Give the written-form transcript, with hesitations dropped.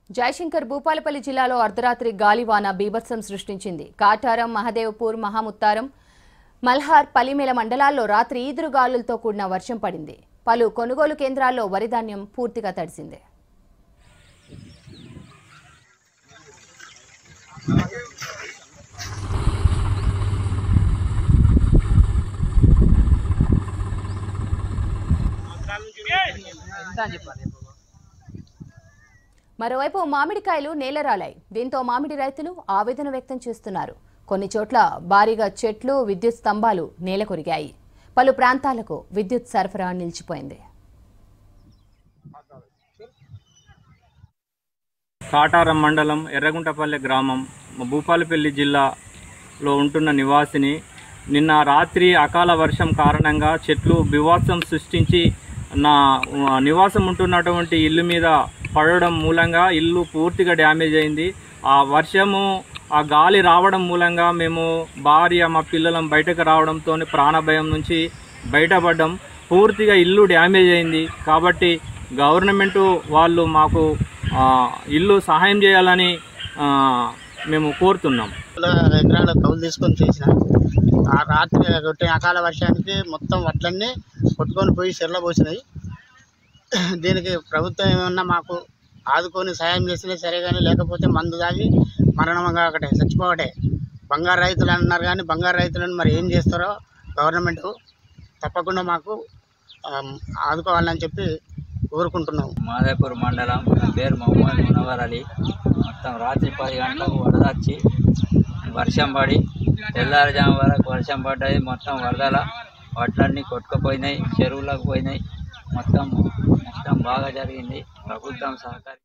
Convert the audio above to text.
జయశంకర్ భూపాలపల్లి జిల్లాలో అర్ధరాత్రి గాలివాన బీభత్సం సృష్టించింది. కాటారం, మహదేవ్పూర్, మహాముత్తారం, మల్హార్, పలిమేల మండలాల్లో రాత్రి ఈదురుగాలులతో కూడిన వర్షం పడింది. పలు కొనుగోలు కేంద్రాల్లో వరిధాన్యం పూర్తిగా తడిసింది. మరోవైపు మామిడికాయలు నేలరాలాయి. దీంతో మామిడి రైతులు ఆవేదన వ్యక్తం చేస్తున్నారు. కొన్ని చోట్ల భారీగా చెట్లు, విద్యుత్ స్తంభాలు నేలకొరిగాయి. పలు ప్రాంతాలకు విద్యుత్ సరఫరా నిలిచిపోయింది. కాటారం మండలం ఎర్రగుంటపల్లె గ్రామం భూపాలపల్లి జిల్లాలో ఉంటున్న నివాసిని. నిన్న రాత్రి అకాల వర్షం కారణంగా చెట్లు బీభత్సం సృష్టించి నా నివాసం ఉంటున్నటువంటి ఇల్లు మీద పడడం మూలంగా ఇల్లు పూర్తిగా డ్యామేజ్ అయింది. ఆ వర్షము, ఆ గాలి రావడం మూలంగా మేము భార్య, మా పిల్లలం బయటకు రావడంతో ప్రాణభయం నుంచి బయటపడ్డాం. పూర్తిగా ఇల్లు డ్యామేజ్ అయింది. కాబట్టి గవర్నమెంట్ వాళ్ళు మాకు ఇల్లు సహాయం చేయాలని మేము కోరుతున్నాం. ఎకరాల కౌలు తీసుకొని చేసిన ఆ రాత్రి కొట్టిన అకాల వర్షానికి మొత్తం వడ్లన్నీ కొట్టుకొని పోయి చెర్ల పోసినాయి. దీనికి ప్రభుత్వం ఏమన్నా మాకు ఆదుకొని సాయం చేసినా సరే, కానీ లేకపోతే మందు తాగి మరణంగా ఒకటే చచ్చిపోవటే. బంగారు రైతులు అన్నారు, కానీ బంగారు రైతులను మరి ఏం చేస్తారో గవర్నమెంట్ తప్పకుండా మాకు ఆదుకోవాలని చెప్పి కోరుకుంటున్నాం. మాదేపూర్ మండలం, నా పేరు మొహమ్మద్ మునవర్ అలీ. మొత్తం రాత్రి 10 గంటలకు వరదొచ్చి వర్షం పడి తెల్లారుజాము వరకు వర్షం పడ్డది. మొత్తం వరదల వడ్లన్నీ కొట్టుకుపోయినాయి, చెరువులకు పోయినాయి. మొత్తం బాగా జరిగింది. ప్రభుత్వం సహకారం